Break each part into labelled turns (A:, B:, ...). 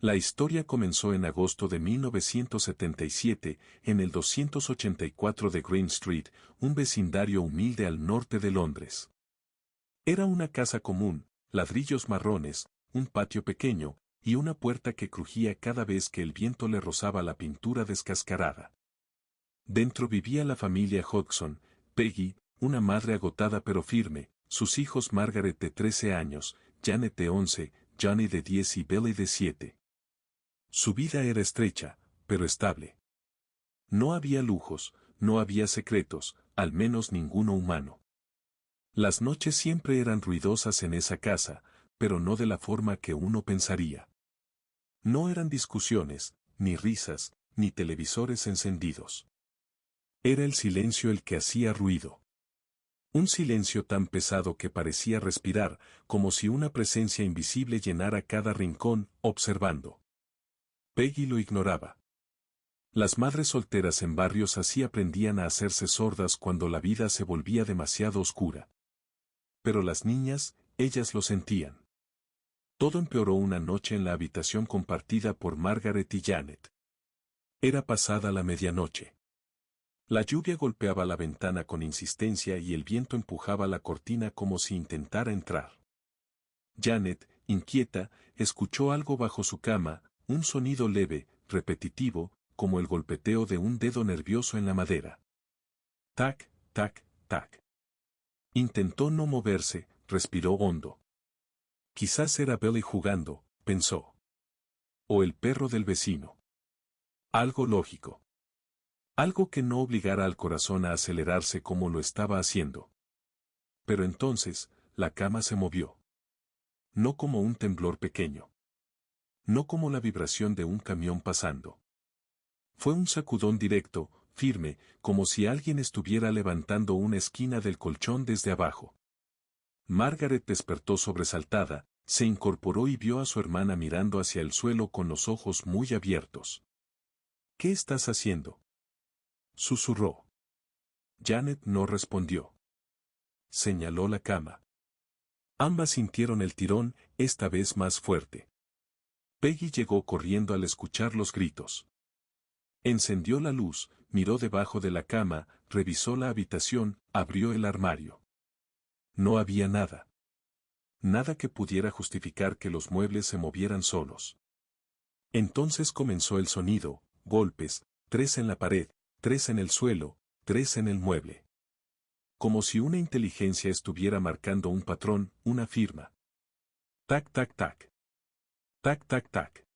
A: La historia comenzó en agosto de 1977, en el 284 de Green Street, un vecindario humilde al norte de Londres. Era una casa común, ladrillos marrones, un patio pequeño, y una puerta que crujía cada vez que el viento le rozaba la pintura descascarada. Dentro vivía la familia Hodgson, Peggy, una madre agotada pero firme, sus hijos Margaret de 13 años, Janet de 11, Johnny de 10 y Billy de 7. Su vida era estrecha, pero estable. No había lujos, no había secretos, al menos ninguno humano. Las noches siempre eran ruidosas en esa casa, pero no de la forma que uno pensaría. No eran discusiones, ni risas, ni televisores encendidos. Era el silencio el que hacía ruido. Un silencio tan pesado que parecía respirar, como si una presencia invisible llenara cada rincón, observando. Peggy lo ignoraba. Las madres solteras en barrios así aprendían a hacerse sordas cuando la vida se volvía demasiado oscura. Pero las niñas, ellas lo sentían. Todo empeoró una noche en la habitación compartida por Margaret y Janet. Era pasada la medianoche. La lluvia golpeaba la ventana con insistencia y el viento empujaba la cortina como si intentara entrar. Janet, inquieta, escuchó algo bajo su cama, un sonido leve, repetitivo, como el golpeteo de un dedo nervioso en la madera. Tac, tac, tac. Intentó no moverse, respiró hondo. Quizás era Billy jugando, pensó. O el perro del vecino. Algo lógico. Algo que no obligara al corazón a acelerarse como lo estaba haciendo. Pero entonces, la cama se movió. No como un temblor pequeño. No como la vibración de un camión pasando. Fue un sacudón directo, firme, como si alguien estuviera levantando una esquina del colchón desde abajo. Margaret despertó sobresaltada, se incorporó y vio a su hermana mirando hacia el suelo con los ojos muy abiertos. ¿Qué estás haciendo?, susurró. Janet no respondió. Señaló la cama. Ambas sintieron el tirón, esta vez más fuerte. Peggy llegó corriendo al escuchar los gritos. Encendió la luz, miró debajo de la cama, revisó la habitación, abrió el armario. No había nada. Nada que pudiera justificar que los muebles se movieran solos. Entonces comenzó el sonido, golpes, 3 en la pared, 3 en el suelo, 3 en el mueble. Como si una inteligencia estuviera marcando un patrón, una firma. Tac, tac, tac. Tac, tac, tac.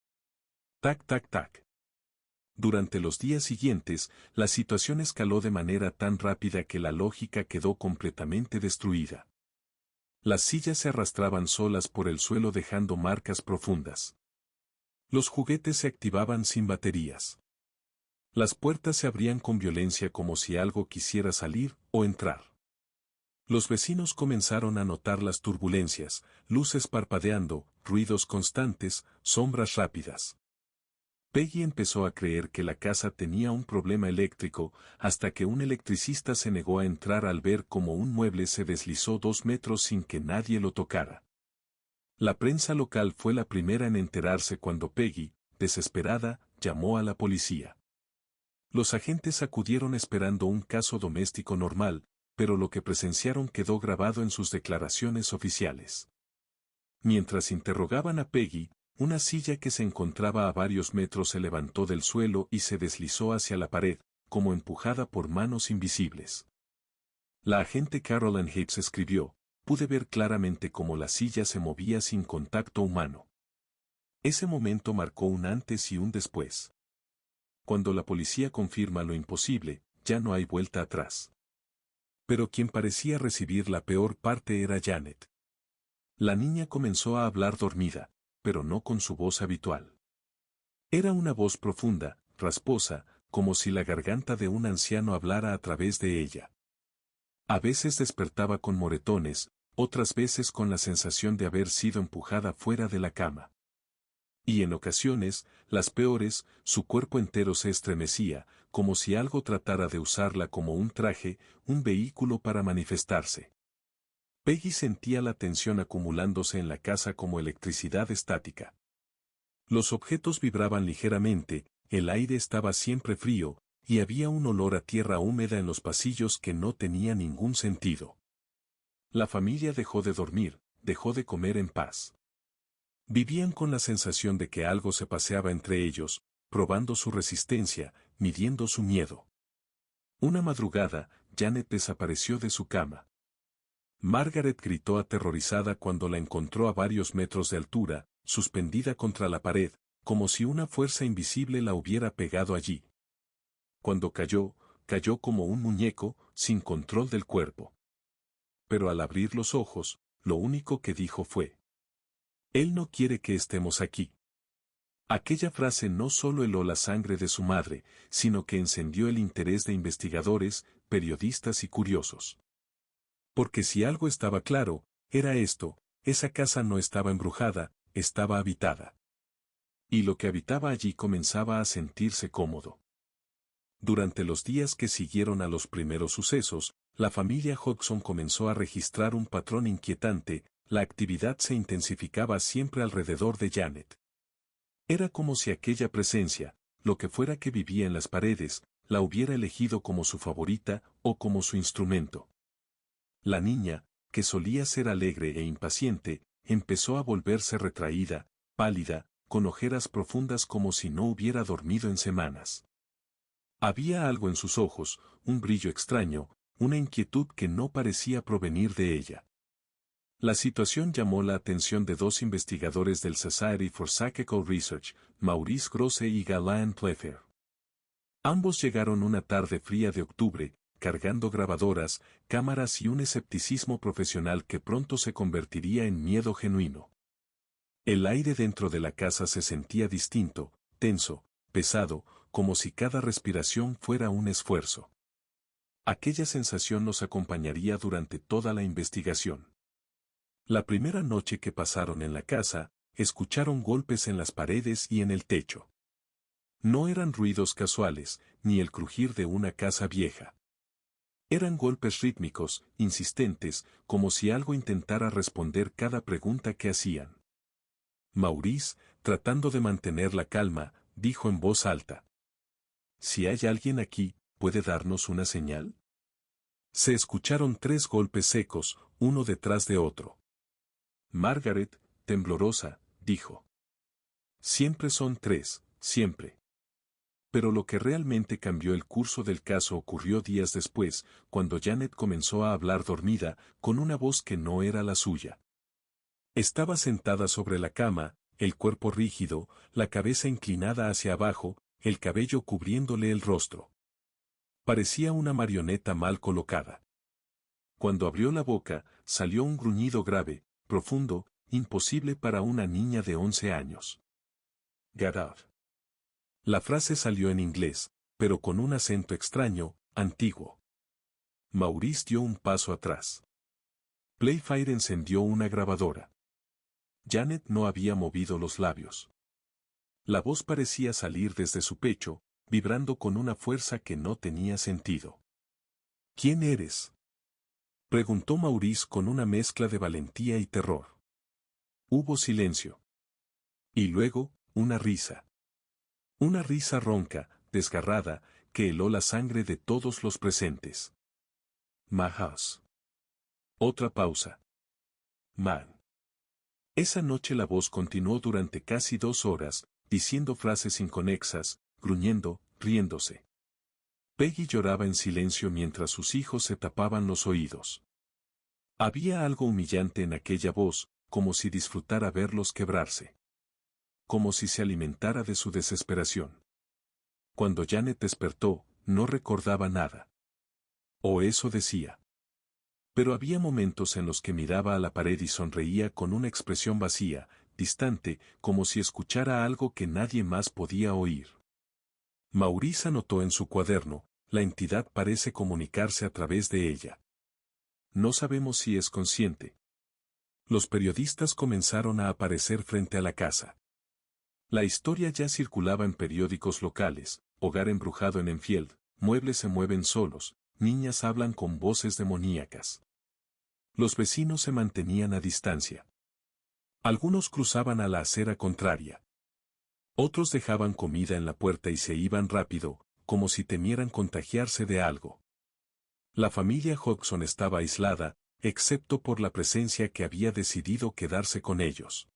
A: Tac, tac, tac. Durante los días siguientes, la situación escaló de manera tan rápida que la lógica quedó completamente destruida. Las sillas se arrastraban solas por el suelo dejando marcas profundas. Los juguetes se activaban sin baterías. Las puertas se abrían con violencia como si algo quisiera salir o entrar. Los vecinos comenzaron a notar las turbulencias, luces parpadeando, ruidos constantes, sombras rápidas. Peggy empezó a creer que la casa tenía un problema eléctrico, hasta que un electricista se negó a entrar al ver cómo un mueble se deslizó 2 metros sin que nadie lo tocara. La prensa local fue la primera en enterarse cuando Peggy, desesperada, llamó a la policía. Los agentes acudieron esperando un caso doméstico normal, pero lo que presenciaron quedó grabado en sus declaraciones oficiales. Mientras interrogaban a Peggy, una silla que se encontraba a varios metros se levantó del suelo y se deslizó hacia la pared, como empujada por manos invisibles. La agente Carolyn Hapes escribió: pude ver claramente cómo la silla se movía sin contacto humano. Ese momento marcó un antes y un después. Cuando la policía confirma lo imposible, ya no hay vuelta atrás. Pero quien parecía recibir la peor parte era Janet. La niña comenzó a hablar dormida, pero no con su voz habitual. Era una voz profunda, rasposa, como si la garganta de un anciano hablara a través de ella. A veces despertaba con moretones, otras veces con la sensación de haber sido empujada fuera de la cama. Y en ocasiones, las peores, su cuerpo entero se estremecía, como si algo tratara de usarla como un traje, un vehículo para manifestarse. Peggy sentía la tensión acumulándose en la casa como electricidad estática. Los objetos vibraban ligeramente, el aire estaba siempre frío, y había un olor a tierra húmeda en los pasillos que no tenía ningún sentido. La familia dejó de dormir, dejó de comer en paz. Vivían con la sensación de que algo se paseaba entre ellos, probando su resistencia, midiendo su miedo. Una madrugada, Janet desapareció de su cama. Margaret gritó aterrorizada cuando la encontró a varios metros de altura, suspendida contra la pared, como si una fuerza invisible la hubiera pegado allí. Cuando cayó, cayó como un muñeco, sin control del cuerpo. Pero al abrir los ojos, lo único que dijo fue: «Él no quiere que estemos aquí». Aquella frase no solo heló la sangre de su madre, sino que encendió el interés de investigadores, periodistas y curiosos. Porque si algo estaba claro, era esto: esa casa no estaba embrujada, estaba habitada. Y lo que habitaba allí comenzaba a sentirse cómodo. Durante los días que siguieron a los primeros sucesos, la familia Hodgson comenzó a registrar un patrón inquietante: la actividad se intensificaba siempre alrededor de Janet. Era como si aquella presencia, lo que fuera que vivía en las paredes, la hubiera elegido como su favorita o como su instrumento. La niña, que solía ser alegre e impaciente, empezó a volverse retraída, pálida, con ojeras profundas como si no hubiera dormido en semanas. Había algo en sus ojos, un brillo extraño, una inquietud que no parecía provenir de ella. La situación llamó la atención de dos investigadores del Society for Psychical Research, Maurice Grosse y Galen Pfeffer. Ambos llegaron una tarde fría de octubre, cargando grabadoras, cámaras y un escepticismo profesional que pronto se convertiría en miedo genuino. El aire dentro de la casa se sentía distinto, tenso, pesado, como si cada respiración fuera un esfuerzo. Aquella sensación los acompañaría durante toda la investigación. La primera noche que pasaron en la casa, escucharon golpes en las paredes y en el techo. No eran ruidos casuales, ni el crujir de una casa vieja. Eran golpes rítmicos, insistentes, como si algo intentara responder cada pregunta que hacían. Maurice, tratando de mantener la calma, dijo en voz alta: «Si hay alguien aquí, ¿puede darnos una señal?». Se escucharon 3 golpes secos, uno detrás de otro. Margaret, temblorosa, dijo: «Siempre son 3, siempre». Pero lo que realmente cambió el curso del caso ocurrió días después, cuando Janet comenzó a hablar dormida, con una voz que no era la suya. Estaba sentada sobre la cama, el cuerpo rígido, la cabeza inclinada hacia abajo, el cabello cubriéndole el rostro. Parecía una marioneta mal colocada. Cuando abrió la boca, salió un gruñido grave, profundo, imposible para una niña de 11 años. «Get out». La frase salió en inglés, pero con un acento extraño, antiguo. Maurice dio un paso atrás. Playfire encendió una grabadora. Janet no había movido los labios. La voz parecía salir desde su pecho, vibrando con una fuerza que no tenía sentido. «¿Quién eres?», preguntó Maurice con una mezcla de valentía y terror. Hubo silencio. Y luego, una risa. Una risa ronca, desgarrada, que heló la sangre de todos los presentes. «My house». Otra pausa. «Man». Esa noche la voz continuó durante casi 2 horas, diciendo frases inconexas, gruñendo, riéndose. Peggy lloraba en silencio mientras sus hijos se tapaban los oídos. Había algo humillante en aquella voz, como si disfrutara verlos quebrarse. Como si se alimentara de su desesperación. Cuando Janet despertó, no recordaba nada. O eso decía. Pero había momentos en los que miraba a la pared y sonreía con una expresión vacía, distante, como si escuchara algo que nadie más podía oír. Maurice anotó en su cuaderno: «La entidad parece comunicarse a través de ella. No sabemos si es consciente». Los periodistas comenzaron a aparecer frente a la casa. La historia ya circulaba en periódicos locales: hogar embrujado en Enfield, muebles se mueven solos, niñas hablan con voces demoníacas. Los vecinos se mantenían a distancia. Algunos cruzaban a la acera contraria. Otros dejaban comida en la puerta y se iban rápido, como si temieran contagiarse de algo. La familia Hodgson estaba aislada, excepto por la presencia que había decidido quedarse con ellos.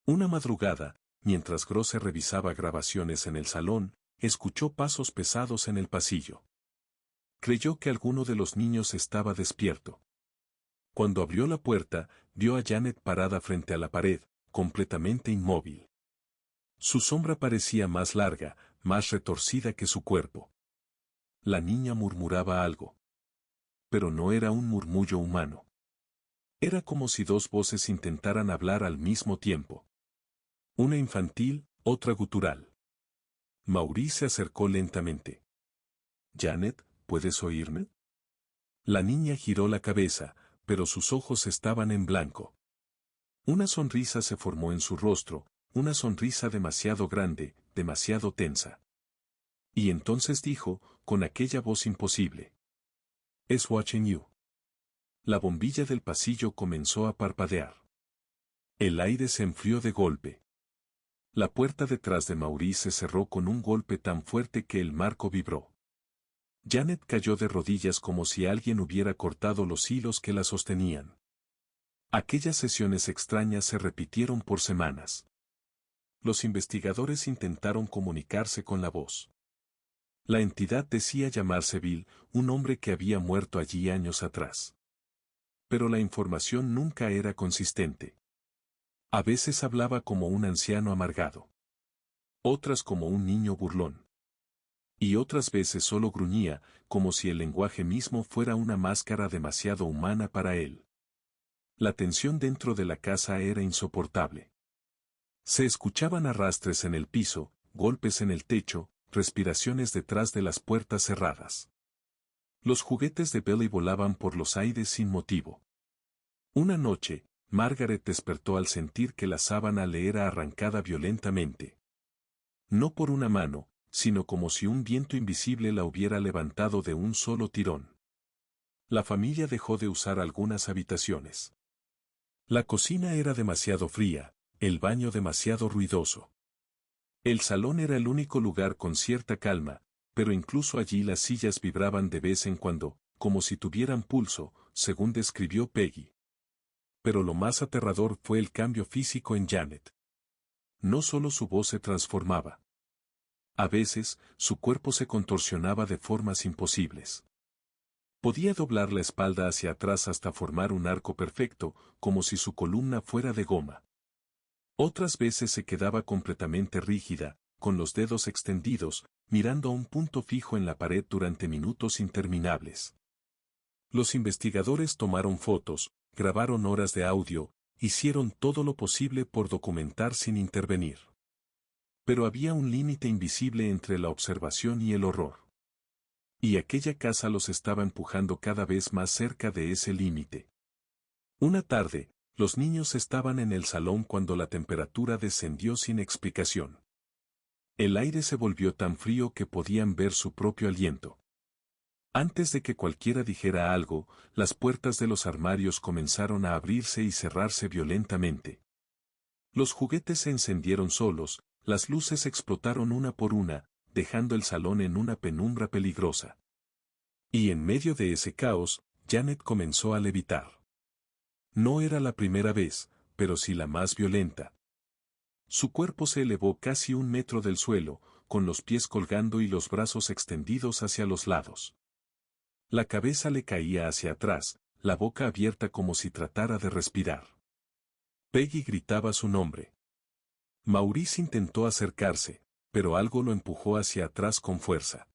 A: Una madrugada, mientras Grosse revisaba grabaciones en el salón, escuchó pasos pesados en el pasillo. Creyó que alguno de los niños estaba despierto. Cuando abrió la puerta, vio a Janet parada frente a la pared, completamente inmóvil. Su sombra parecía más larga, más retorcida que su cuerpo. La niña murmuraba algo. Pero no era un murmullo humano. Era como si dos voces intentaran hablar al mismo tiempo. Una infantil, otra gutural. Maurice se acercó lentamente. «Janet, ¿puedes oírme?» La niña giró la cabeza, pero sus ojos estaban en blanco. Una sonrisa se formó en su rostro, una sonrisa demasiado grande, demasiado tensa. Y entonces dijo, con aquella voz imposible: «Is watching you». La bombilla del pasillo comenzó a parpadear. El aire se enfrió de golpe. La puerta detrás de Maurice se cerró con un golpe tan fuerte que el marco vibró. Janet cayó de rodillas como si alguien hubiera cortado los hilos que la sostenían. Aquellas sesiones extrañas se repitieron por semanas. Los investigadores intentaron comunicarse con la voz. La entidad decía llamarse Bill, un hombre que había muerto allí años atrás. Pero la información nunca era consistente. A veces hablaba como un anciano amargado. Otras como un niño burlón. Y otras veces solo gruñía, como si el lenguaje mismo fuera una máscara demasiado humana para él. La tensión dentro de la casa era insoportable. Se escuchaban arrastres en el piso, golpes en el techo, respiraciones detrás de las puertas cerradas. Los juguetes de Billy volaban por los aires sin motivo. Una noche, Margaret despertó al sentir que la sábana le era arrancada violentamente. No por una mano, sino como si un viento invisible la hubiera levantado de un solo tirón. La familia dejó de usar algunas habitaciones. La cocina era demasiado fría, el baño demasiado ruidoso. El salón era el único lugar con cierta calma, pero incluso allí las sillas vibraban de vez en cuando, como si tuvieran pulso, según describió Peggy. Pero lo más aterrador fue el cambio físico en Janet. No solo su voz se transformaba. A veces, su cuerpo se contorsionaba de formas imposibles. Podía doblar la espalda hacia atrás hasta formar un arco perfecto, como si su columna fuera de goma. Otras veces se quedaba completamente rígida, con los dedos extendidos, mirando a un punto fijo en la pared durante minutos interminables. Los investigadores tomaron fotos, grabaron horas de audio, hicieron todo lo posible por documentar sin intervenir. Pero había un límite invisible entre la observación y el horror. Y aquella casa los estaba empujando cada vez más cerca de ese límite. Una tarde, los niños estaban en el salón cuando la temperatura descendió sin explicación. El aire se volvió tan frío que podían ver su propio aliento. Antes de que cualquiera dijera algo, las puertas de los armarios comenzaron a abrirse y cerrarse violentamente. Los juguetes se encendieron solos, las luces explotaron una por una, dejando el salón en una penumbra peligrosa. Y en medio de ese caos, Janet comenzó a levitar. No era la primera vez, pero sí la más violenta. Su cuerpo se elevó casi 1 metro del suelo, con los pies colgando y los brazos extendidos hacia los lados. La cabeza le caía hacia atrás, la boca abierta como si tratara de respirar. Peggy gritaba su nombre. Maurice intentó acercarse, pero algo lo empujó hacia atrás con fuerza.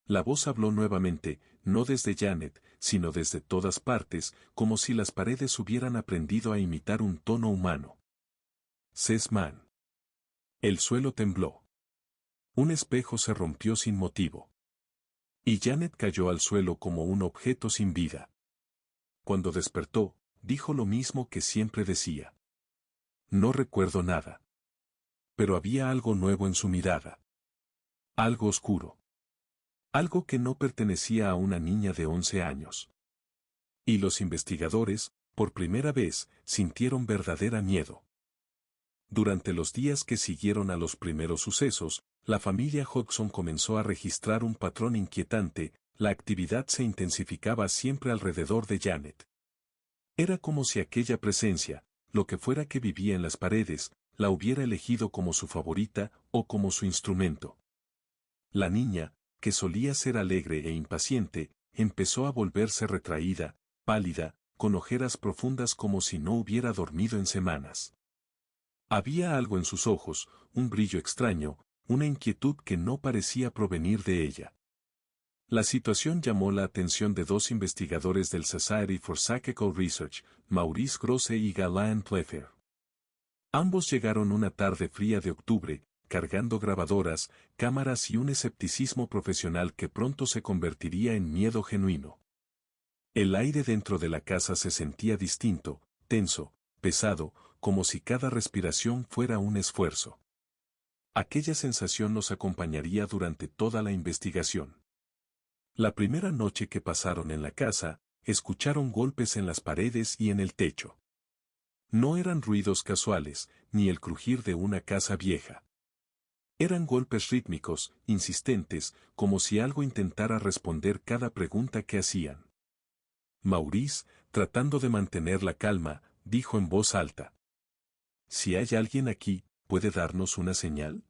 A: La voz habló nuevamente, no desde Janet, sino desde todas partes, como si las paredes hubieran aprendido a imitar un tono humano. «Sesman». El suelo tembló. Un espejo se rompió sin motivo. Y Janet cayó al suelo como un objeto sin vida. Cuando despertó, dijo lo mismo que siempre decía. «No recuerdo nada». Pero había algo nuevo en su mirada. Algo oscuro. Algo que no pertenecía a una niña de 11 años. Y los investigadores, por primera vez, sintieron verdadera miedo. Durante los días que siguieron a los primeros sucesos, la familia Hodgson comenzó a registrar un patrón inquietante. La actividad se intensificaba siempre alrededor de Janet. Era como si aquella presencia, lo que fuera que vivía en las paredes, la hubiera elegido como su favorita o como su instrumento. La niña, que solía ser alegre e impaciente, empezó a volverse retraída, pálida, con ojeras profundas como si no hubiera dormido en semanas. Había algo en sus ojos, un brillo extraño, una inquietud que no parecía provenir de ella. La situación llamó la atención de dos investigadores del Society for Psychical Research, Maurice Grosse y Galen Pfeffer. Ambos llegaron una tarde fría de octubre, cargando grabadoras, cámaras y un escepticismo profesional que pronto se convertiría en miedo genuino. El aire dentro de la casa se sentía distinto, tenso, pesado, como si cada respiración fuera un esfuerzo. Aquella sensación nos acompañaría durante toda la investigación. La primera noche que pasaron en la casa, escucharon golpes en las paredes y en el techo. No eran ruidos casuales, ni el crujir de una casa vieja. Eran golpes rítmicos, insistentes, como si algo intentara responder cada pregunta que hacían. Maurice, tratando de mantener la calma, dijo en voz alta: «Si hay alguien aquí, ¿puede darnos una señal?».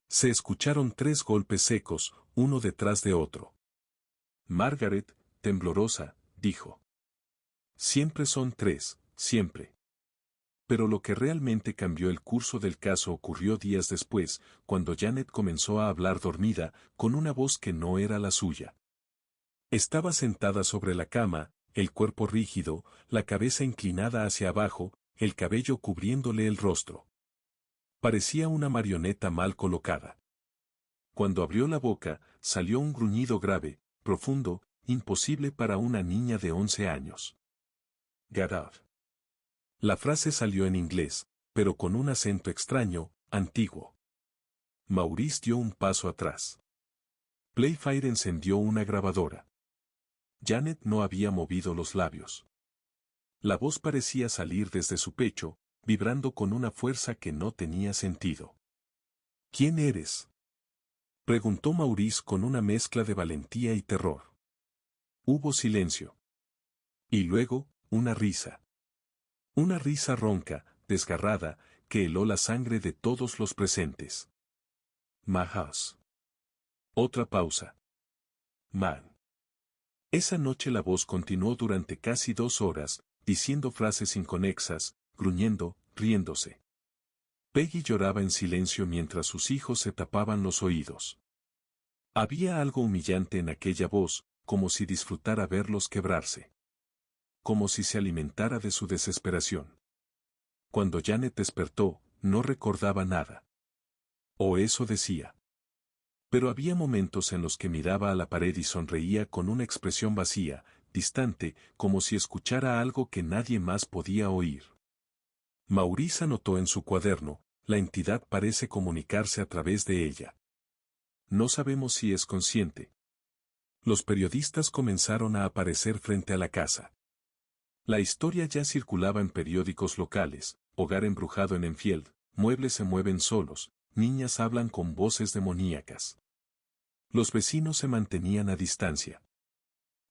A: Se escucharon 3 golpes secos, uno detrás de otro. Margaret, temblorosa, dijo: «Siempre son 3, siempre». Pero lo que realmente cambió el curso del caso ocurrió días después, cuando Janet comenzó a hablar dormida, con una voz que no era la suya. Estaba sentada sobre la cama, el cuerpo rígido, la cabeza inclinada hacia abajo, el cabello cubriéndole el rostro. Parecía una marioneta mal colocada. Cuando abrió la boca, salió un gruñido grave, profundo, imposible para una niña de 11 años. «Get out». La frase salió en inglés, pero con un acento extraño, antiguo. Maurice dio un paso atrás. Playfair encendió una grabadora. Janet no había movido los labios. La voz parecía salir desde su pecho, vibrando con una fuerza que no tenía sentido. «¿Quién eres?», preguntó Maurice con una mezcla de valentía y terror. Hubo silencio. Y luego, una risa. Una risa ronca, desgarrada, que heló la sangre de todos los presentes. «My house». Otra pausa. «Man». Esa noche la voz continuó durante casi 2 horas, diciendo frases inconexas, gruñendo, riéndose. Peggy lloraba en silencio mientras sus hijos se tapaban los oídos. Había algo humillante en aquella voz, como si disfrutara verlos quebrarse. Como si se alimentara de su desesperación. Cuando Janet despertó, no recordaba nada. O eso decía. Pero había momentos en los que miraba a la pared y sonreía con una expresión vacía, distante, como si escuchara algo que nadie más podía oír. Maurice anotó en su cuaderno: «La entidad parece comunicarse a través de ella. No sabemos si es consciente». Los periodistas comenzaron a aparecer frente a la casa. La historia ya circulaba en periódicos locales: hogar embrujado en Enfield, muebles se mueven solos, niñas hablan con voces demoníacas. Los vecinos se mantenían a distancia.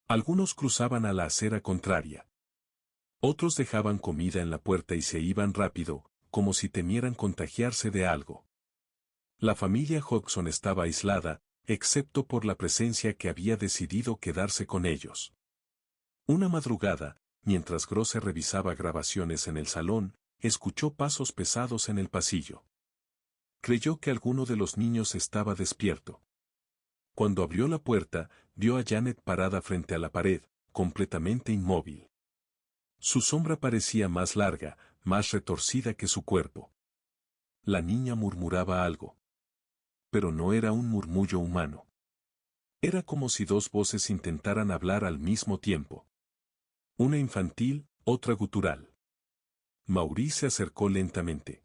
A: Algunos cruzaban a la acera contraria. Otros dejaban comida en la puerta y se iban rápido, como si temieran contagiarse de algo. La familia Hodgson estaba aislada, excepto por la presencia que había decidido quedarse con ellos. Una madrugada, mientras Grosse revisaba grabaciones en el salón, escuchó pasos pesados en el pasillo. Creyó que alguno de los niños estaba despierto. Cuando abrió la puerta, vio a Janet parada frente a la pared, completamente inmóvil. Su sombra parecía más larga, más retorcida que su cuerpo. La niña murmuraba algo. Pero no era un murmullo humano. Era como si 2 voces intentaran hablar al mismo tiempo. Una infantil, otra gutural. Maurice se acercó lentamente.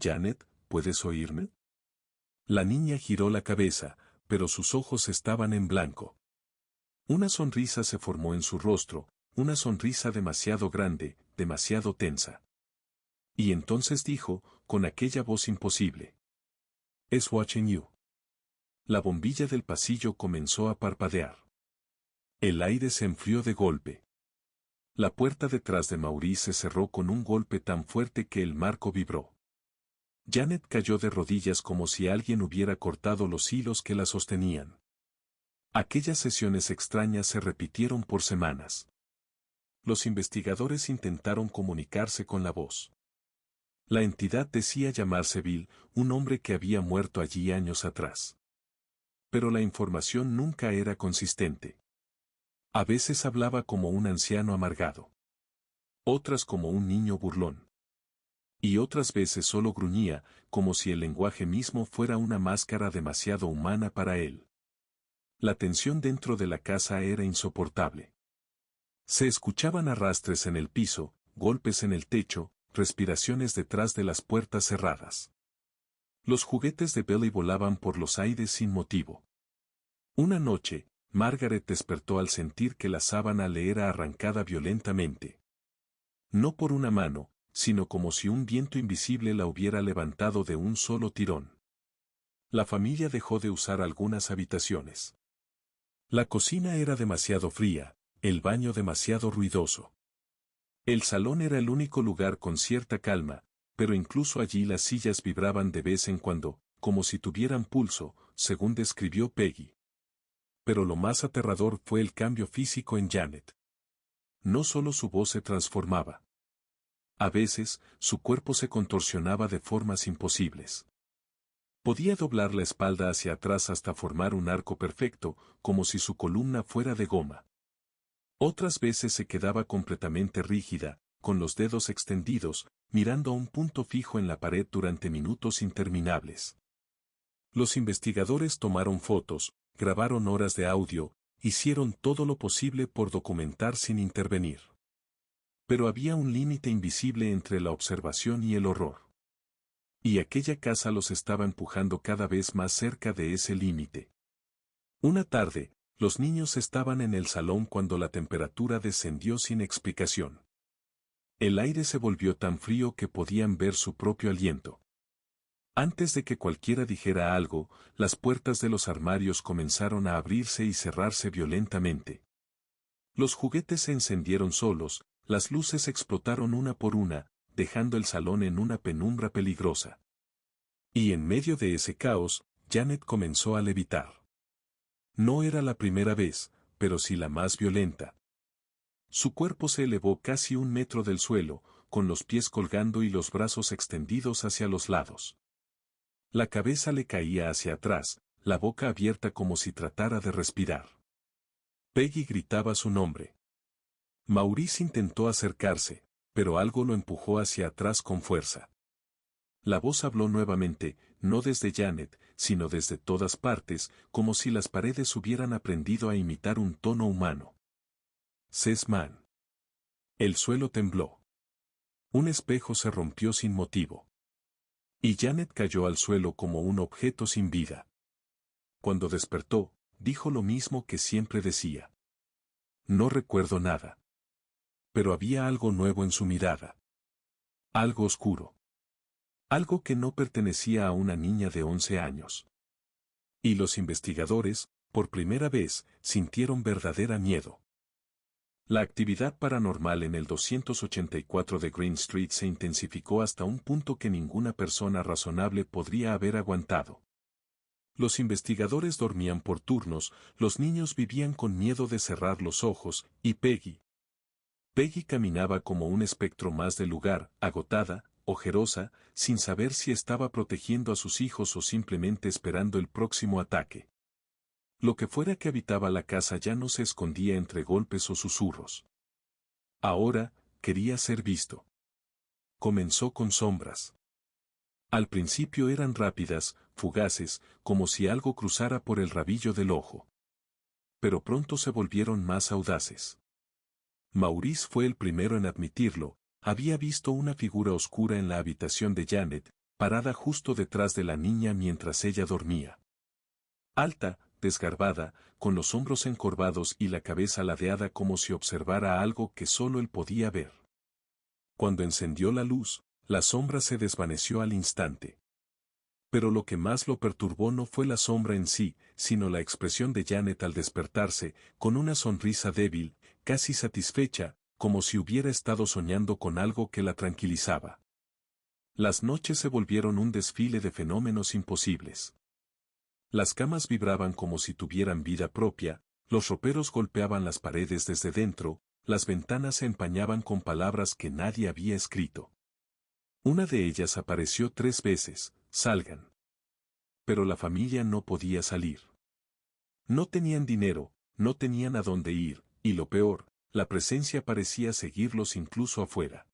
A: «Janet, ¿puedes oírme?». La niña giró la cabeza, pero sus ojos estaban en blanco. Una sonrisa se formó en su rostro, una sonrisa demasiado grande, demasiado tensa. Y entonces dijo, con aquella voz imposible: "It's watching you". La bombilla del pasillo comenzó a parpadear. El aire se enfrió de golpe. La puerta detrás de Maurice se cerró con un golpe tan fuerte que el marco vibró. Janet cayó de rodillas como si alguien hubiera cortado los hilos que la sostenían. Aquellas sesiones extrañas se repitieron por semanas. Los investigadores intentaron comunicarse con la voz. La entidad decía llamarse Bill, un hombre que había muerto allí años atrás. Pero la información nunca era consistente. A veces hablaba como un anciano amargado. Otras como un niño burlón. Y otras veces solo gruñía, como si el lenguaje mismo fuera una máscara demasiado humana para él. La tensión dentro de la casa era insoportable. Se escuchaban arrastres en el piso, golpes en el techo, respiraciones detrás de las puertas cerradas. Los juguetes de Billy volaban por los aires sin motivo. Una noche, Margaret despertó al sentir que la sábana le era arrancada violentamente. No por una mano, sino como si un viento invisible la hubiera levantado de un solo tirón. La familia dejó de usar algunas habitaciones. La cocina era demasiado fría, el baño demasiado ruidoso. El salón era el único lugar con cierta calma, pero incluso allí las sillas vibraban de vez en cuando, como si tuvieran pulso, según describió Peggy. Pero lo más aterrador fue el cambio físico en Janet. No solo su voz se transformaba. A veces, su cuerpo se contorsionaba de formas imposibles. Podía doblar la espalda hacia atrás hasta formar un arco perfecto, como si su columna fuera de goma. Otras veces se quedaba completamente rígida, con los dedos extendidos, mirando a un punto fijo en la pared durante minutos interminables. Los investigadores tomaron fotos, grabaron horas de audio, hicieron todo lo posible por documentar sin intervenir. Pero había un límite invisible entre la observación y el horror. Y aquella casa los estaba empujando cada vez más cerca de ese límite. Una tarde, los niños estaban en el salón cuando la temperatura descendió sin explicación. El aire se volvió tan frío que podían ver su propio aliento. Antes de que cualquiera dijera algo, las puertas de los armarios comenzaron a abrirse y cerrarse violentamente. Los juguetes se encendieron solos, las luces explotaron una por una, dejando el salón en una penumbra peligrosa. Y en medio de ese caos, Janet comenzó a levitar. No era la primera vez, pero sí la más violenta. Su cuerpo se elevó casi 1 metro del suelo, con los pies colgando y los brazos extendidos hacia los lados. La cabeza le caía hacia atrás, la boca abierta como si tratara de respirar. Peggy gritaba su nombre. Maurice intentó acercarse, pero algo lo empujó hacia atrás con fuerza. La voz habló nuevamente, no desde Janet, sino desde todas partes, como si las paredes hubieran aprendido a imitar un tono humano. Sesman. El suelo tembló. Un espejo se rompió sin motivo. Y Janet cayó al suelo como un objeto sin vida. Cuando despertó, dijo lo mismo que siempre decía. No recuerdo nada. Pero había algo nuevo en su mirada. Algo oscuro. Algo que no pertenecía a una niña de 11 años. Y los investigadores, por primera vez, sintieron verdadera miedo. La actividad paranormal en el 284 de Green Street se intensificó hasta un punto que ninguna persona razonable podría haber aguantado. Los investigadores dormían por turnos, los niños vivían con miedo de cerrar los ojos, y Peggy caminaba como un espectro más del lugar, agotada, ojerosa, sin saber si estaba protegiendo a sus hijos o simplemente esperando el próximo ataque. Lo que fuera que habitaba la casa ya no se escondía entre golpes o susurros. Ahora, quería ser visto. Comenzó con sombras. Al principio eran rápidas, fugaces, como si algo cruzara por el rabillo del ojo. Pero pronto se volvieron más audaces. Maurice fue el primero en admitirlo, había visto una figura oscura en la habitación de Janet, parada justo detrás de la niña mientras ella dormía. Alta, desgarbada, con los hombros encorvados y la cabeza ladeada como si observara algo que solo él podía ver. Cuando encendió la luz, la sombra se desvaneció al instante. Pero lo que más lo perturbó no fue la sombra en sí, sino la expresión de Janet al despertarse, con una sonrisa débil, casi satisfecha, como si hubiera estado soñando con algo que la tranquilizaba. Las noches se volvieron un desfile de fenómenos imposibles. Las camas vibraban como si tuvieran vida propia, los roperos golpeaban las paredes desde dentro, las ventanas se empañaban con palabras que nadie había escrito. Una de ellas apareció 3 veces: salgan. Pero la familia no podía salir. No tenían dinero, no tenían a dónde ir, y lo peor, la presencia parecía seguirlos incluso afuera.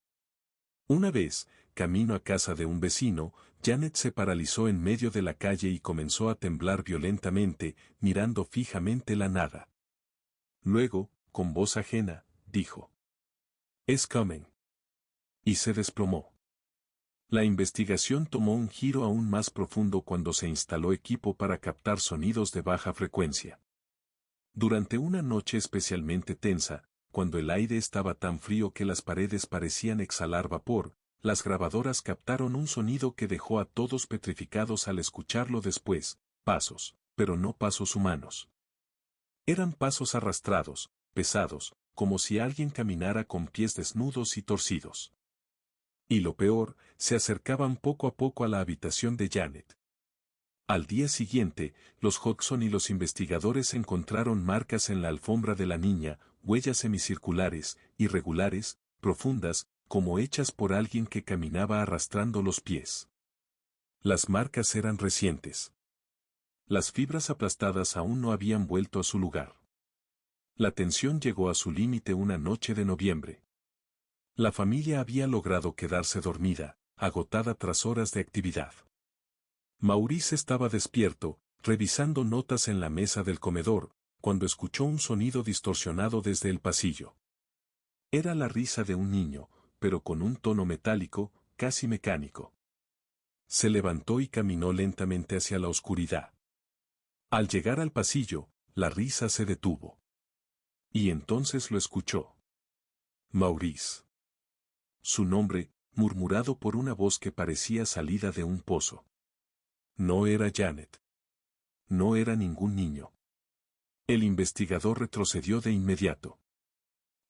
A: Una vez, camino a casa de un vecino, Janet se paralizó en medio de la calle y comenzó a temblar violentamente, mirando fijamente la nada. Luego, con voz ajena, dijo: "It's coming". Y se desplomó. La investigación tomó un giro aún más profundo cuando se instaló equipo para captar sonidos de baja frecuencia. Durante una noche especialmente tensa, cuando el aire estaba tan frío que las paredes parecían exhalar vapor, las grabadoras captaron un sonido que dejó a todos petrificados al escucharlo después: pasos, pero no pasos humanos. Eran pasos arrastrados, pesados, como si alguien caminara con pies desnudos y torcidos. Y lo peor, se acercaban poco a poco a la habitación de Janet. Al día siguiente, los Hodgson y los investigadores encontraron marcas en la alfombra de la niña, huellas semicirculares, irregulares, profundas, como hechas por alguien que caminaba arrastrando los pies. Las marcas eran recientes. Las fibras aplastadas aún no habían vuelto a su lugar. La tensión llegó a su límite una noche de noviembre. La familia había logrado quedarse dormida, agotada tras horas de actividad. Maurice estaba despierto, revisando notas en la mesa del comedor, cuando escuchó un sonido distorsionado desde el pasillo. Era la risa de un niño, pero con un tono metálico, casi mecánico. Se levantó y caminó lentamente hacia la oscuridad. Al llegar al pasillo, la risa se detuvo. Y entonces lo escuchó. Maurice. Su nombre, murmurado por una voz que parecía salida de un pozo. No era Janet. No era ningún niño. El investigador retrocedió de inmediato.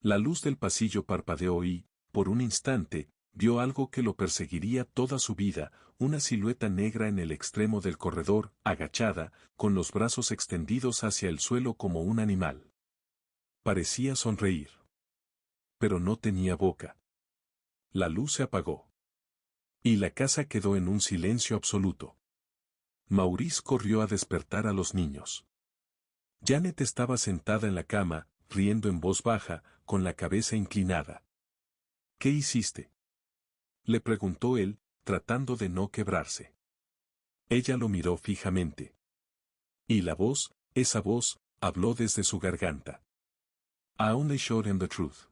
A: La luz del pasillo parpadeó y, por un instante, vio algo que lo perseguiría toda su vida: una silueta negra en el extremo del corredor, agachada, con los brazos extendidos hacia el suelo como un animal. Parecía sonreír. Pero no tenía boca. La luz se apagó. Y la casa quedó en un silencio absoluto. Maurice corrió a despertar a los niños. Janet estaba sentada en la cama, riendo en voz baja, con la cabeza inclinada. ¿Qué hiciste?, le preguntó él, tratando de no quebrarse. Ella lo miró fijamente. Y la voz, esa voz, habló desde su garganta. I only showed him the truth.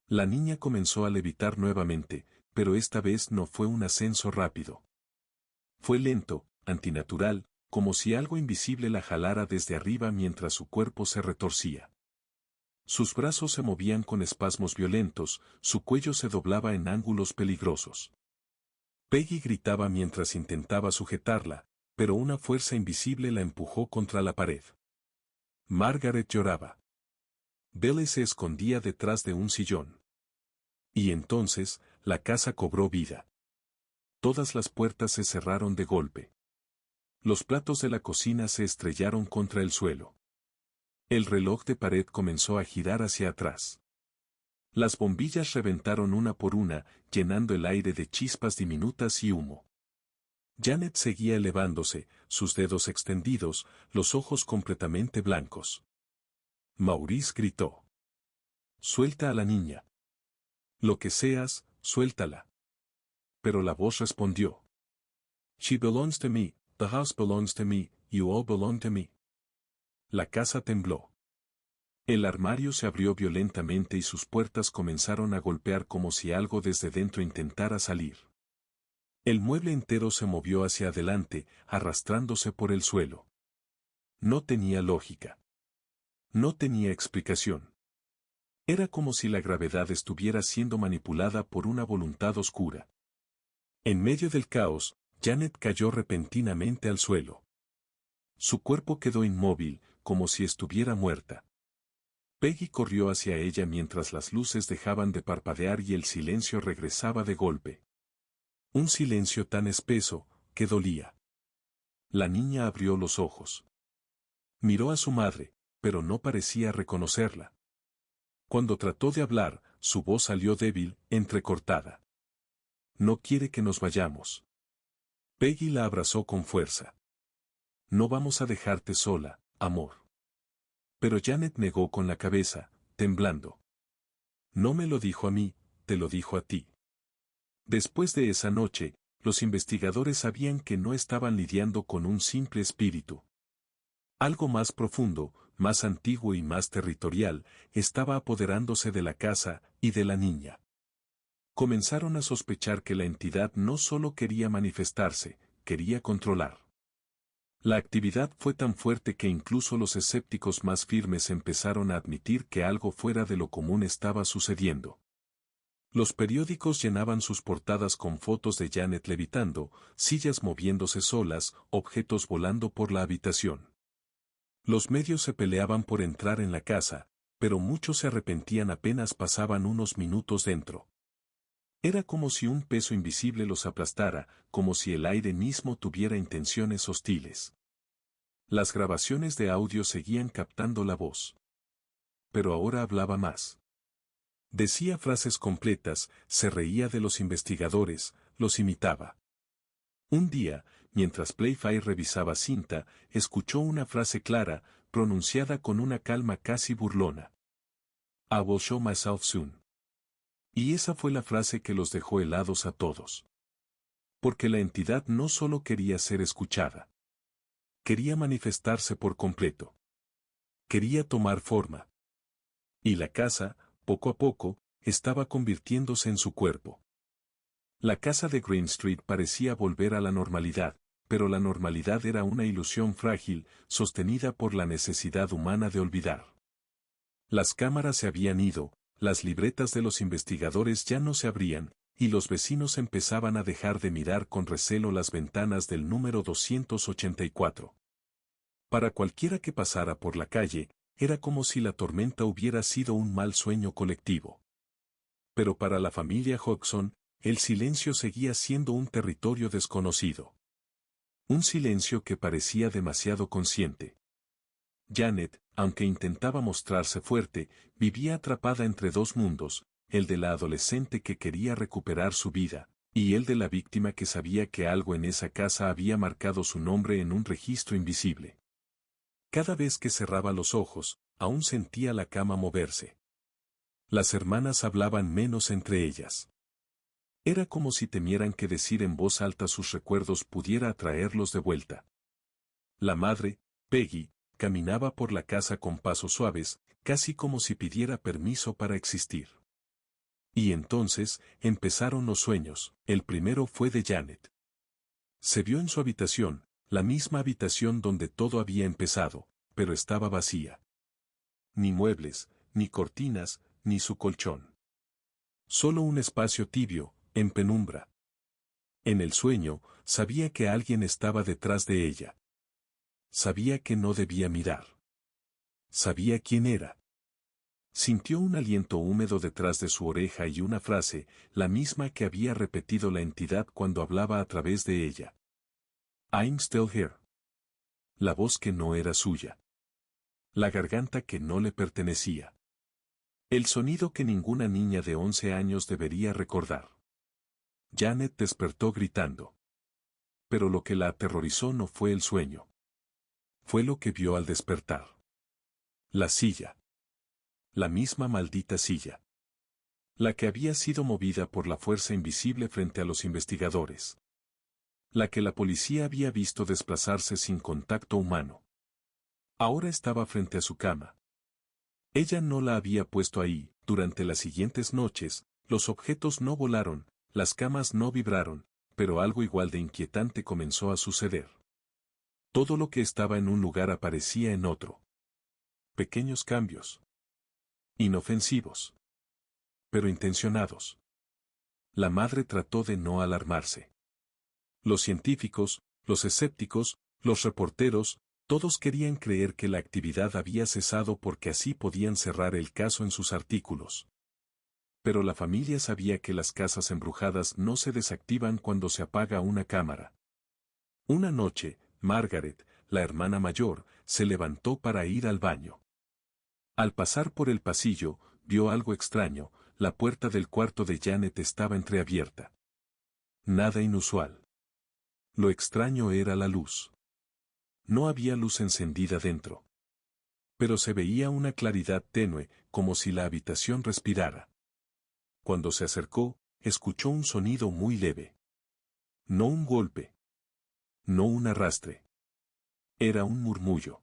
A: La niña comenzó a levitar nuevamente, pero esta vez no fue un ascenso rápido. Fue lento, antinatural, como si algo invisible la jalara desde arriba mientras su cuerpo se retorcía. Sus brazos se movían con espasmos violentos, su cuello se doblaba en ángulos peligrosos. Peggy gritaba mientras intentaba sujetarla, pero una fuerza invisible la empujó contra la pared. Margaret lloraba. Billy se escondía detrás de un sillón. Y entonces, la casa cobró vida. Todas las puertas se cerraron de golpe. Los platos de la cocina se estrellaron contra el suelo. El reloj de pared comenzó a girar hacia atrás. Las bombillas reventaron una por una, llenando el aire de chispas diminutas y humo. Janet seguía elevándose, sus dedos extendidos, los ojos completamente blancos. Maurice gritó: «Suelta a la niña. Lo que seas, suéltala». Pero la voz respondió: «She belongs to me, the house belongs to me, you all belong to me». La casa tembló. El armario se abrió violentamente y sus puertas comenzaron a golpear como si algo desde dentro intentara salir. El mueble entero se movió hacia adelante, arrastrándose por el suelo. No tenía lógica. No tenía explicación. Era como si la gravedad estuviera siendo manipulada por una voluntad oscura. En medio del caos, Janet cayó repentinamente al suelo. Su cuerpo quedó inmóvil, como si estuviera muerta. Peggy corrió hacia ella mientras las luces dejaban de parpadear y el silencio regresaba de golpe. Un silencio tan espeso, que dolía. La niña abrió los ojos. Miró a su madre, pero no parecía reconocerla. Cuando trató de hablar, su voz salió débil, entrecortada. No quiere que nos vayamos. Peggy la abrazó con fuerza. No vamos a dejarte sola, amor. Pero Janet negó con la cabeza, temblando. No me lo dijo a mí, te lo dijo a ti. Después de esa noche, los investigadores sabían que no estaban lidiando con un simple espíritu. Algo más profundo, más antiguo y más territorial, estaba apoderándose de la casa y de la niña. Comenzaron a sospechar que la entidad no solo quería manifestarse, quería controlar. La actividad fue tan fuerte que incluso los escépticos más firmes empezaron a admitir que algo fuera de lo común estaba sucediendo. Los periódicos llenaban sus portadas con fotos de Janet levitando, sillas moviéndose solas, objetos volando por la habitación. Los medios se peleaban por entrar en la casa, pero muchos se arrepentían apenas pasaban unos minutos dentro. Era como si un peso invisible los aplastara, como si el aire mismo tuviera intenciones hostiles. Las grabaciones de audio seguían captando la voz. Pero ahora hablaba más. Decía frases completas, se reía de los investigadores, los imitaba. Un día, mientras Playfair revisaba cinta, escuchó una frase clara, pronunciada con una calma casi burlona. I will show myself soon. Y esa fue la frase que los dejó helados a todos. Porque la entidad no solo quería ser escuchada. Quería manifestarse por completo. Quería tomar forma. Y la casa, poco a poco, estaba convirtiéndose en su cuerpo. La casa de Green Street parecía volver a la normalidad, pero la normalidad era una ilusión frágil, sostenida por la necesidad humana de olvidar. Las cámaras se habían ido, las libretas de los investigadores ya no se abrían, y los vecinos empezaban a dejar de mirar con recelo las ventanas del número 284. Para cualquiera que pasara por la calle, era como si la tormenta hubiera sido un mal sueño colectivo. Pero para la familia Hodgson, el silencio seguía siendo un territorio desconocido. Un silencio que parecía demasiado consciente. Janet, aunque intentaba mostrarse fuerte, vivía atrapada entre dos mundos, el de la adolescente que quería recuperar su vida, y el de la víctima que sabía que algo en esa casa había marcado su nombre en un registro invisible. Cada vez que cerraba los ojos, aún sentía la cama moverse. Las hermanas hablaban menos entre ellas. Era como si temieran que decir en voz alta sus recuerdos pudiera atraerlos de vuelta. La madre, Peggy, caminaba por la casa con pasos suaves, casi como si pidiera permiso para existir. Y entonces, empezaron los sueños. El primero fue de Janet. Se vio en su habitación, la misma habitación donde todo había empezado, pero estaba vacía. Ni muebles, ni cortinas, ni su colchón. Solo un espacio tibio, en penumbra. En el sueño, sabía que alguien estaba detrás de ella. Sabía que no debía mirar. Sabía quién era. Sintió un aliento húmedo detrás de su oreja y una frase, la misma que había repetido la entidad cuando hablaba a través de ella. I'm still here. La voz que no era suya. La garganta que no le pertenecía. El sonido que ninguna niña de 11 años debería recordar. Janet despertó gritando. Pero lo que la aterrorizó no fue el sueño. Fue lo que vio al despertar. La silla. La misma maldita silla. La que había sido movida por la fuerza invisible frente a los investigadores. La que la policía había visto desplazarse sin contacto humano. Ahora estaba frente a su cama. Ella no la había puesto ahí. Durante las siguientes noches, los objetos no volaron, las camas no vibraron, pero algo igual de inquietante comenzó a suceder. Todo lo que estaba en un lugar aparecía en otro. Pequeños cambios. Inofensivos. Pero intencionados. La madre trató de no alarmarse. Los científicos, los escépticos, los reporteros, todos querían creer que la actividad había cesado porque así podían cerrar el caso en sus artículos. Pero la familia sabía que las casas embrujadas no se desactivan cuando se apaga una cámara. Una noche, Margaret, la hermana mayor, se levantó para ir al baño. Al pasar por el pasillo, vio algo extraño, la puerta del cuarto de Janet estaba entreabierta. Nada inusual. Lo extraño era la luz. No había luz encendida dentro. Pero se veía una claridad tenue, como si la habitación respirara. Cuando se acercó, escuchó un sonido muy leve. No un golpe. No un arrastre. Era un murmullo.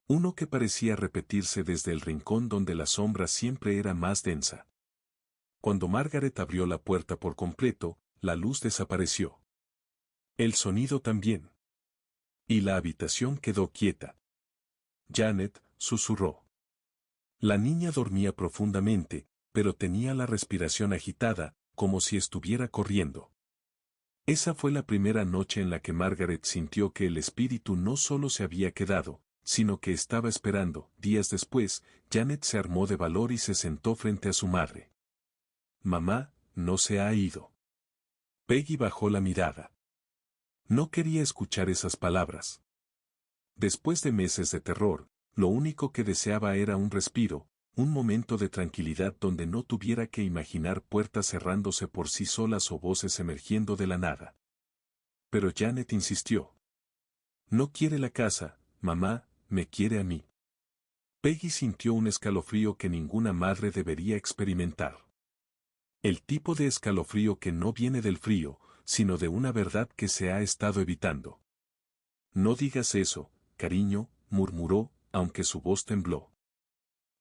A: Uno que parecía repetirse desde el rincón donde la sombra siempre era más densa. Cuando Margaret abrió la puerta por completo, la luz desapareció. El sonido también. Y la habitación quedó quieta. Janet susurró. La niña dormía profundamente, pero tenía la respiración agitada, como si estuviera corriendo. Esa fue la primera noche en la que Margaret sintió que el espíritu no solo se había quedado, sino que estaba esperando. Días después, Janet se armó de valor y se sentó frente a su madre. Mamá, no se ha ido. Peggy bajó la mirada. No quería escuchar esas palabras. Después de meses de terror, lo único que deseaba era un respiro, un momento de tranquilidad donde no tuviera que imaginar puertas cerrándose por sí solas o voces emergiendo de la nada. Pero Janet insistió. No quiere la casa, mamá, me quiere a mí. Peggy sintió un escalofrío que ninguna madre debería experimentar. El tipo de escalofrío que no viene del frío, sino de una verdad que se ha estado evitando. No digas eso, cariño, murmuró, aunque su voz tembló.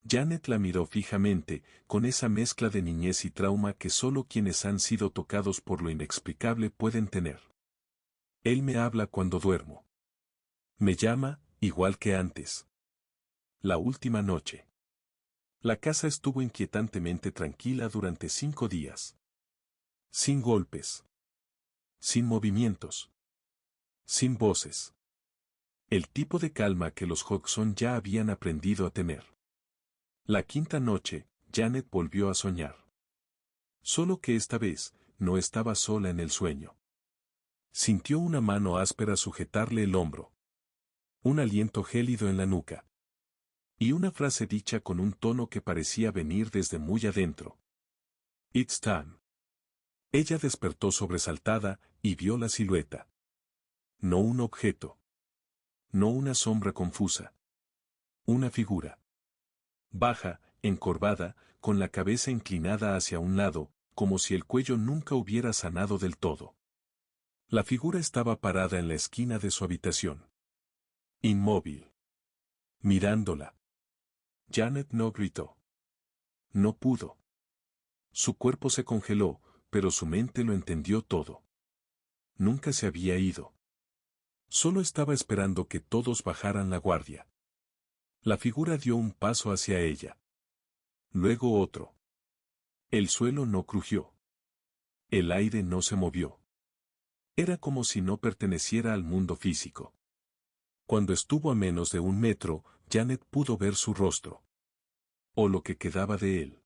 A: Janet la miró fijamente, con esa mezcla de niñez y trauma que solo quienes han sido tocados por lo inexplicable pueden tener. Él me habla cuando duermo. Me llama, igual que antes. La última noche. La casa estuvo inquietantemente tranquila durante 5 días. Sin golpes. Sin movimientos. Sin voces. El tipo de calma que los Hodgson ya habían aprendido a temer. La quinta noche, Janet volvió a soñar. Solo que esta vez, no estaba sola en el sueño. Sintió una mano áspera sujetarle el hombro. Un aliento gélido en la nuca. Y una frase dicha con un tono que parecía venir desde muy adentro. It's time. Ella despertó sobresaltada y vio la silueta. No un objeto. No una sombra confusa. Una figura. Baja, encorvada, con la cabeza inclinada hacia un lado, como si el cuello nunca hubiera sanado del todo. La figura estaba parada en la esquina de su habitación. Inmóvil. Mirándola. Janet no gritó. No pudo. Su cuerpo se congeló, pero su mente lo entendió todo. Nunca se había ido. Solo estaba esperando que todos bajaran la guardia. La figura dio un paso hacia ella. Luego otro. El suelo no crujió. El aire no se movió. Era como si no perteneciera al mundo físico. Cuando estuvo a menos de 1 metro, Janet pudo ver su rostro. O lo que quedaba de él.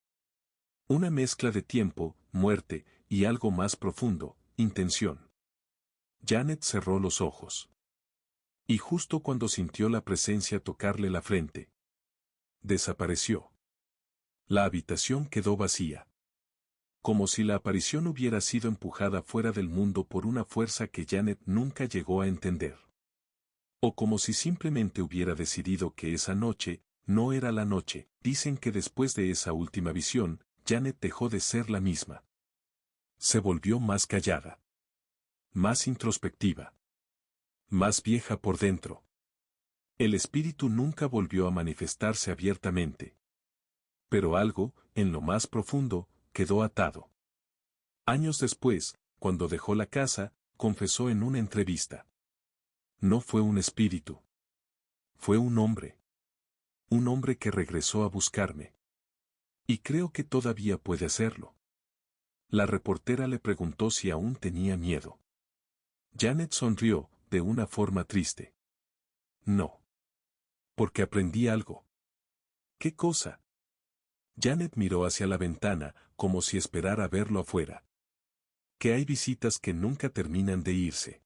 A: Una mezcla de tiempo, muerte, y algo más profundo, intención. Janet cerró los ojos. Y justo cuando sintió la presencia tocarle la frente, desapareció. La habitación quedó vacía. Como si la aparición hubiera sido empujada fuera del mundo por una fuerza que Janet nunca llegó a entender. O como si simplemente hubiera decidido que esa noche, no era la noche. Dicen que después de esa última visión, Janet dejó de ser la misma. Se volvió más callada. Más introspectiva. Más vieja por dentro. El espíritu nunca volvió a manifestarse abiertamente. Pero algo, en lo más profundo, quedó atado. Años después, cuando dejó la casa, confesó en una entrevista. No fue un espíritu. Fue un hombre. Un hombre que regresó a buscarme. Y creo que todavía puede hacerlo. La reportera le preguntó si aún tenía miedo. Janet sonrió, de una forma triste. No. Porque aprendí algo. ¿Qué cosa? Janet miró hacia la ventana, como si esperara verlo afuera. Que hay visitas que nunca terminan de irse.